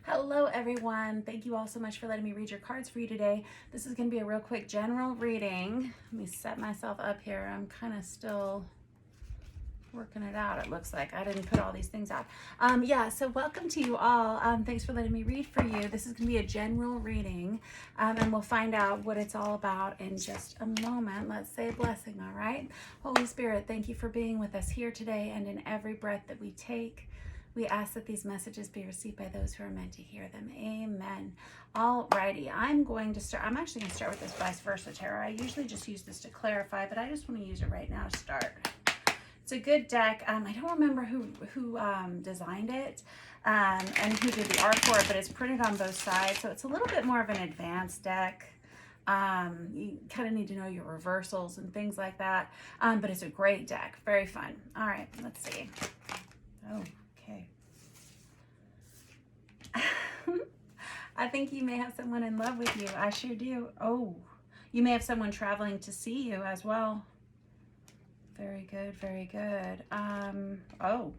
Hello everyone. Thank you all so much for letting me read your cards for you today. This is going to be a real quick general reading. Let me set myself up here. I'm kind of still working it out. It looks like I didn't put all these things out. So welcome to you all. Thanks for letting me read for you. This is going to be a general reading, and we'll find out what it's all about in just a moment. Let's say a blessing, all right? Holy Spirit, thank you for being with us here today and in every breath that we take. We ask that these messages be received by those who are meant to hear them. Amen. Alrighty, I'm actually going to start with this vice versa tarot. I usually just use this to clarify, but I just want to use it right now to start. It's a good deck. I don't remember who designed it and who did the art for it, but it's printed on both sides, so it's a little bit more of an advanced deck. You kind of need to know your reversals and things like that, but it's a great deck. Very fun. All right, let's see. Oh. Okay. I think you may have someone in love with you. I sure do. Oh, you may have someone traveling to see you as well. Very good, very good. Oh,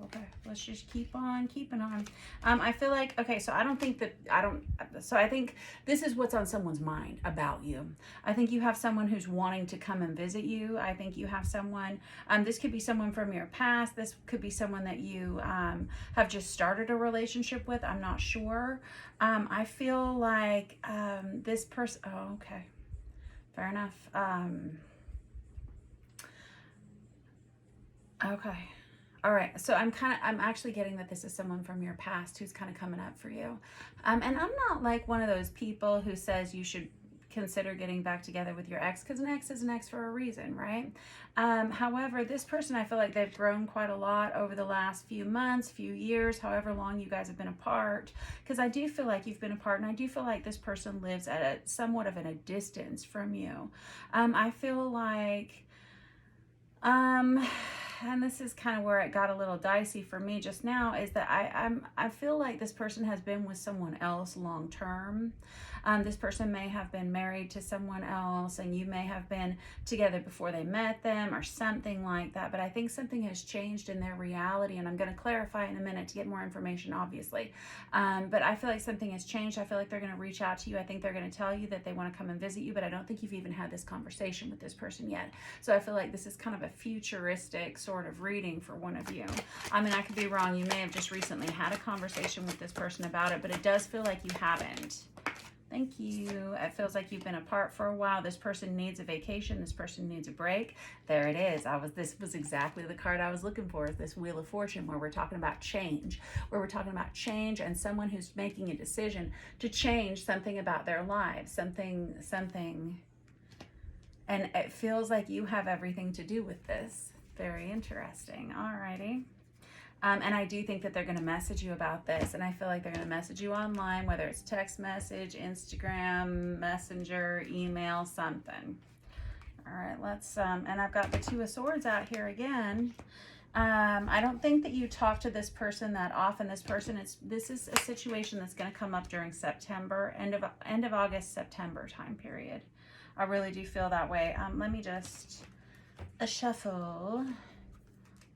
okay. Let's just keep on keeping on. I feel like, okay, so I think this is what's on someone's mind about you. I think you have someone who's wanting to come and visit you. I think you have someone, this could be someone from your past. This could be someone that you have just started a relationship with. I'm not sure. I feel like this person, oh, okay. Fair enough. Okay. All right. So I'm actually getting that this is someone from your past who's kind of coming up for you. And I'm not like one of those people who says you should consider getting back together with your ex, because an ex is an ex for a reason, right? However, this person, I feel like they've grown quite a lot over the last few months, few years, however long you guys have been apart, because I do feel like you've been apart, and I do feel like this person lives at somewhat of a distance from you. I feel like and this is kind of where it got a little dicey for me just now, is that I feel like this person has been with someone else long term. This person may have been married to someone else, and you may have been together before they met them or something like that. But I think something has changed in their reality, and I'm going to clarify in a minute to get more information, obviously. But I feel like something has changed. I feel like they're going to reach out to you. I think they're going to tell you that they want to come and visit you, but I don't think you've even had this conversation with this person yet. So I feel like this is kind of a futuristic sort of reading for one of you. I mean, I could be wrong. You may have just recently had a conversation with this person about it, but it does feel like you haven't. Thank you. It feels like you've been apart for a while. This person needs a vacation. This person needs a break. There it is. This was exactly the card I was looking for, is this Wheel of Fortune, where we're talking about change, and someone who's making a decision to change something about their lives, something. And it feels like you have everything to do with this. Very interesting. Alrighty. And I do think that they're going to message you about this, and I feel like they're going to message you online, whether it's text message, Instagram, Messenger, email, something. All right, let's, and I've got the Two of Swords out here again. I don't think that you talk to this person that often. This is a situation that's going to come up during September, end of August, September time period. I really do feel that way. Let me just shuffle.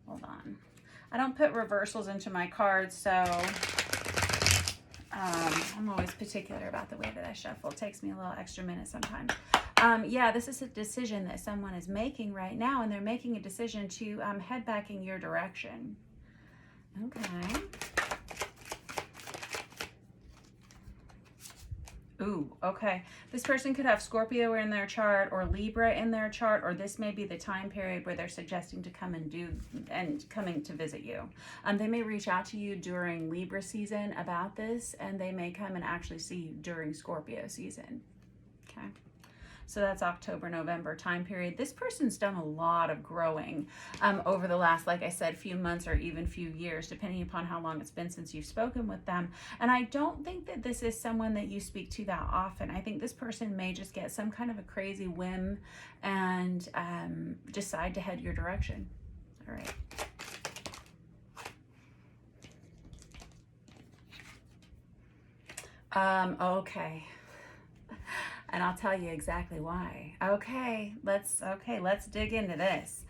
Hold on. I don't put reversals into my cards, so I'm always particular about the way that I shuffle. It takes me a little extra minute sometimes. Yeah, this is a decision that someone is making right now, and they're making a decision to head back in your direction. Okay. Ooh, okay. This person could have Scorpio in their chart or Libra in their chart, or this may be the time period where they're suggesting to come and coming to visit you. They may reach out to you during Libra season about this, and they may come and actually see you during Scorpio season. Okay. So that's October, November time period. This person's done a lot of growing over the last, like I said, few months or even few years, depending upon how long it's been since you've spoken with them. And I don't think that this is someone that you speak to that often. I think this person may just get some kind of a crazy whim and decide to head your direction. All right. Okay. And I'll tell you exactly why. Okay, let's dig into this.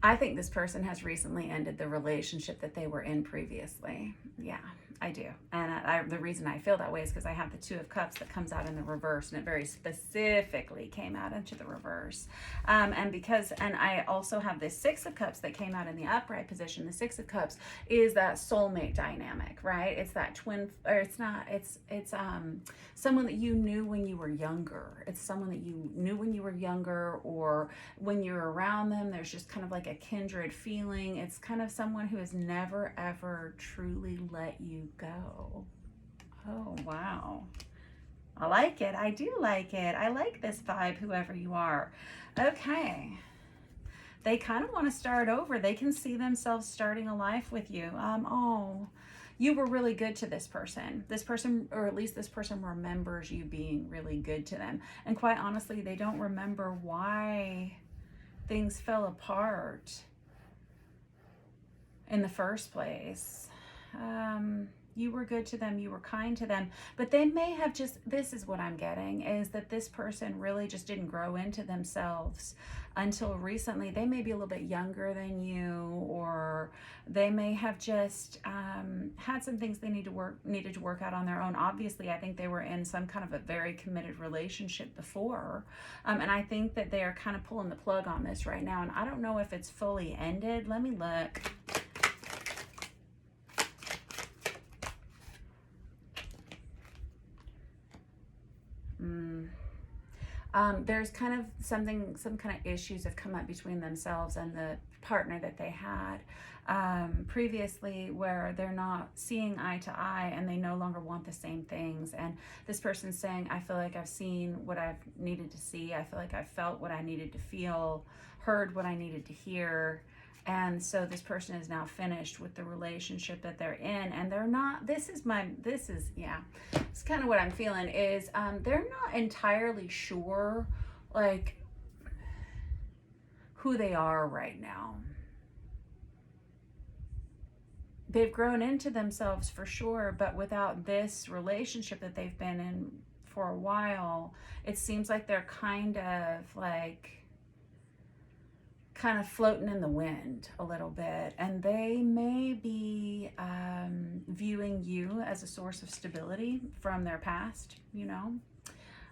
I think this person has recently ended the relationship that they were in previously. Yeah, I do. And the reason I feel that way is because I have the Two of Cups that comes out in the reverse, and it very specifically came out into the reverse. And I also have this Six of Cups that came out in the upright position. The Six of Cups is that soulmate dynamic, right? It's that twin, or it's not, it's someone that you knew when you were younger. It's someone that you knew when you were younger, or when you're around them, there's just kind of like a kindred feeling. It's kind of someone who has never ever truly let you go. Oh, wow. I like it. I do like it. I like this vibe, whoever you are. Okay. They kind of want to start over. They can see themselves starting a life with you. Oh, you were really good to this person. This person, or at least this person, remembers you being really good to them. And quite honestly, they don't remember why things fell apart in the first place. You were good to them, you were kind to them, but they may have just, this is what I'm getting, is that this person really just didn't grow into themselves until recently. They may be a little bit younger than you, or they may have just had some things they needed to work out on their own. Obviously, I think they were in some kind of a very committed relationship before, and I think that they are kind of pulling the plug on this right now, and I don't know if it's fully ended. Let me look. There's kind of some kind of issues have come up between themselves and the partner that they had previously, where they're not seeing eye to eye and they no longer want the same things. And this person's saying, I feel like I've seen what I've needed to see. I feel like I've felt what I needed to feel, heard what I needed to hear. And so this person is now finished with the relationship that they're in, and they're not, yeah, it's kind of what I'm feeling is, they're not entirely sure, like, who they are right now. They've grown into themselves for sure, but without this relationship that they've been in for a while, it seems like they're kind of floating in the wind a little bit, and they may be viewing you as a source of stability from their past, you know,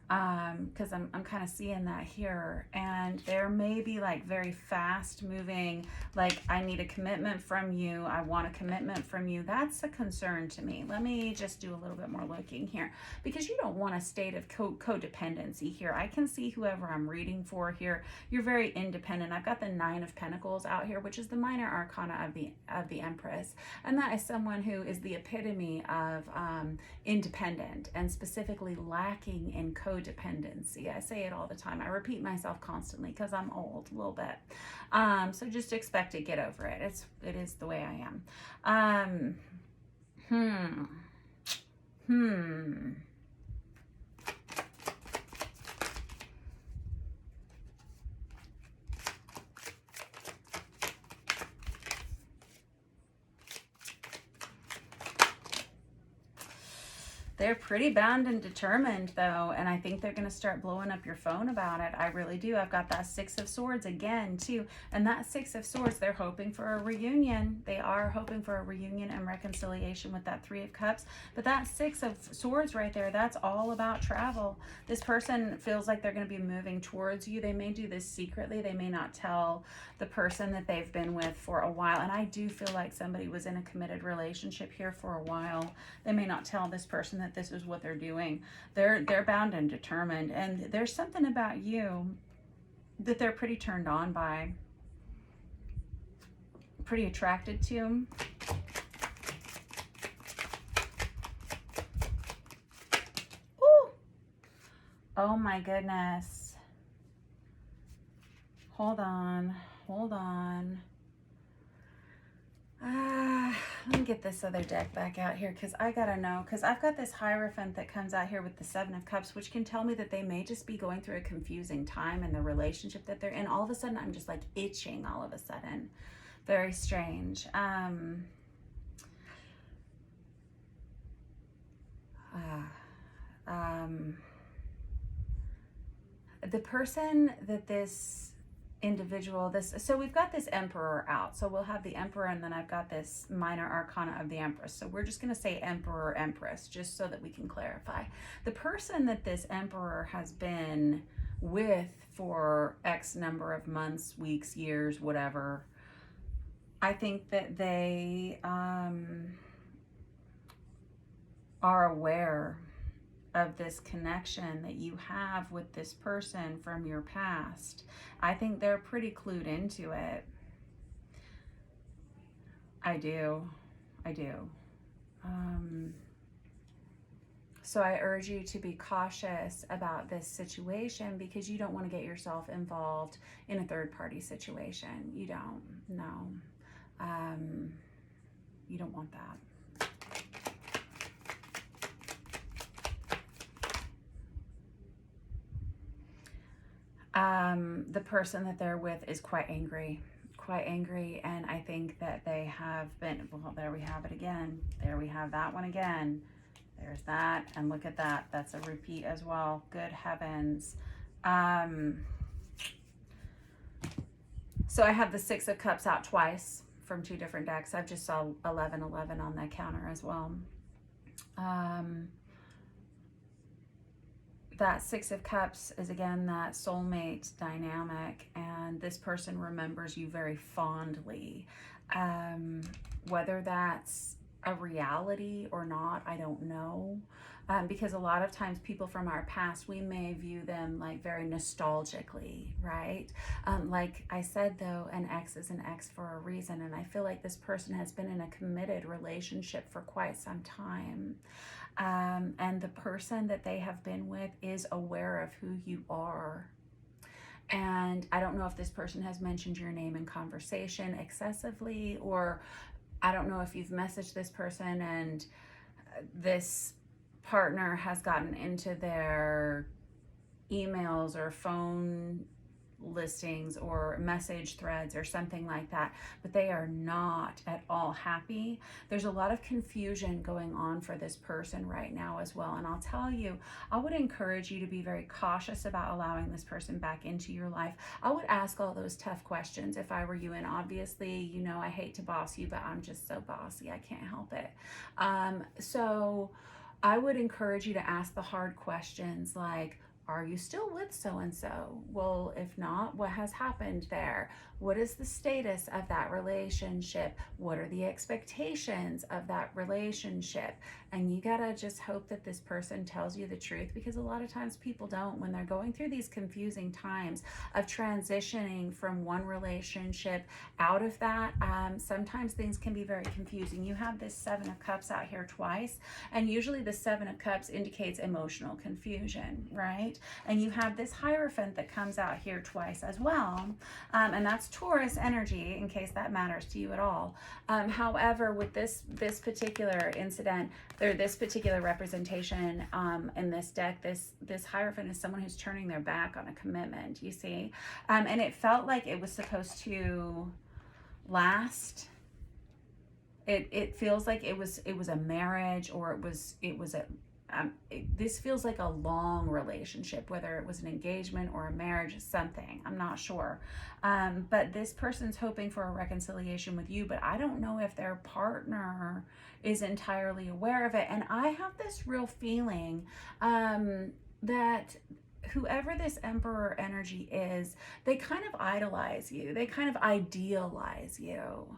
because I'm kind of seeing that here. And there may be like very fast moving, like, I need a commitment from you, I want a commitment from you. That's a concern to me. Let me just do a little bit more looking here, because you don't want a state of codependency here. I can see whoever I'm reading for here, you're very independent. I've got the Nine of Pentacles out here, which is the minor arcana of the Empress, and that is someone who is the epitome of independent, and specifically lacking in codependency. I say it all the time. I repeat myself constantly because I'm old a little bit. So just expect it, get over it. It is the way I am. They're pretty bound and determined, though, and I think they're going to start blowing up your phone about it. I really do. I've got that Six of Swords again, too, and that Six of Swords, they're hoping for a reunion. They are hoping for a reunion and reconciliation with that Three of Cups, but that Six of Swords right there, that's all about travel. This person feels like they're going to be moving towards you. They may do this secretly. They may not tell the person that they've been with for a while, and I do feel like somebody was in a committed relationship here for a while. They may not tell this person that this is what they're doing. They're bound and determined, and there's something about you that they're pretty turned on by, pretty attracted to. Ooh. Oh my goodness. Hold on. Let me get this other deck back out here, because I gotta know, because I've got this Hierophant that comes out here with the Seven of Cups, which can tell me that they may just be going through a confusing time in the relationship that they're in. All of a sudden, I'm just like itching all of a sudden. Very strange. The person that this individual, so we've got this Emperor out, so we'll have the Emperor, and then I've got this minor arcana of the Empress. So we're just going to say Emperor, Empress, just so that we can clarify. The person that this Emperor has been with for X number of months, weeks, years, whatever, I think that they are aware of this connection that you have with this person from your past. I think they're pretty clued into it. I do. So I urge you to be cautious about this situation, because you don't want to get yourself involved in a third-party situation. You don't. No. You don't want that. The person that they're with is quite angry, and I think that they have been, well, there we have it again. There we have that one again. There's that, and look at that. That's a repeat as well. Good heavens. So I have the Six of Cups out twice from two different decks. I've just saw 1111 on that counter as well. That Six of Cups is, again, that soulmate dynamic, and this person remembers you very fondly. Whether that's a reality or not, I don't know. Because a lot of times people from our past, we may view them like very nostalgically, right? Like I said, though, an ex is an ex for a reason, and I feel like this person has been in a committed relationship for quite some time. And the person that they have been with is aware of who you are. And I don't know if this person has mentioned your name in conversation excessively, or I don't know if you've messaged this person and this partner has gotten into their emails or phone listings or message threads or something like that, but they are not at all happy. There's a lot of confusion going on for this person right now as well, and I'll tell you, I would encourage you to be very cautious about allowing this person back into your life. I would ask all those tough questions if I were you, and obviously, you know, I hate to boss you, but I'm just so bossy, I can't help it. So I would encourage you to ask the hard questions like, are you still with so-and-so? Well, if not, what has happened there? What is the status of that relationship? What are the expectations of that relationship? And you gotta just hope that this person tells you the truth, because a lot of times people don't. When they're going through these confusing times of transitioning from one relationship out of that, sometimes things can be very confusing. You have this Seven of Cups out here twice, and usually the Seven of Cups indicates emotional confusion, right? And you have this Hierophant that comes out here twice as well, and that's Taurus energy, in case that matters to you at all. However, with this particular incident, or this particular representation in this deck, this Hierophant is someone who's turning their back on a commitment, you see, and it felt like it was supposed to last. It feels like it was a marriage, or it was a this feels like a long relationship, whether it was an engagement or a marriage, something, I'm not sure. But this person's hoping for a reconciliation with you, but I don't know if their partner is entirely aware of it. And I have this real feeling that whoever this Emperor energy is, they kind of idolize you. They kind of idealize you,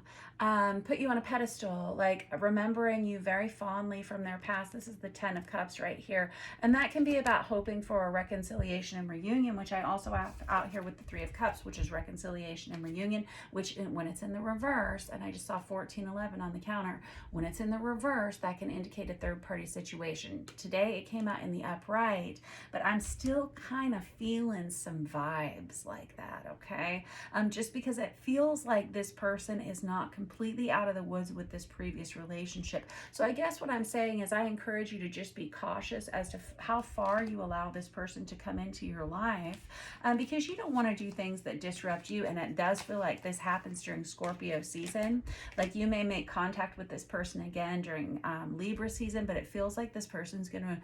put you on a pedestal, like remembering you very fondly from their past. This is the Ten of Cups right here. And that can be about hoping for a reconciliation and reunion, which I also have out here with the Three of Cups, which is reconciliation and reunion, which when it's in the reverse, and I just saw 1411 on the counter, when it's in the reverse, that can indicate a third-party situation. Today, it came out in the upright, but I'm still kind of feeling some vibes like that, okay? Just because it feels like this person is not completely out of the woods with this previous relationship. So I guess what I'm saying is I encourage you to just be cautious as to how far you allow this person to come into your life, because you don't want to do things that disrupt you. And it does feel like this happens during Scorpio season. Like you may make contact with this person again during Libra season, but it feels like this person's going to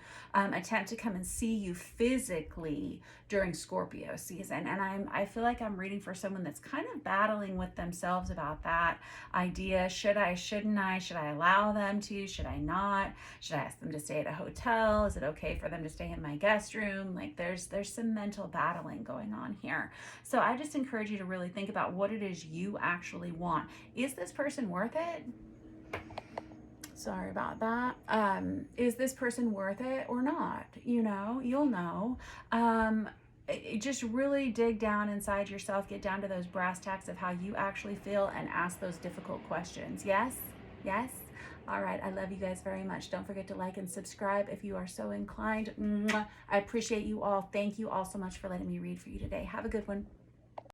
attempt to come and see you physically quickly during Scorpio season. And I feel like I'm reading for someone that's kind of battling with themselves about that idea. Should I, shouldn't I? Should I allow them to? Should I not? Should I ask them to stay at a hotel? Is it okay for them to stay in my guest room? Like there's some mental battling going on here. So I just encourage you to really think about what it is you actually want. Is this person worth it? Sorry about that. Is this person worth it or not? You know, you'll know. Just really dig down inside yourself, get down to those brass tacks of how you actually feel and ask those difficult questions. Yes? Yes? All right. I love you guys very much. Don't forget to like and subscribe if you are so inclined. Mwah. I appreciate you all. Thank you all so much for letting me read for you today. Have a good one.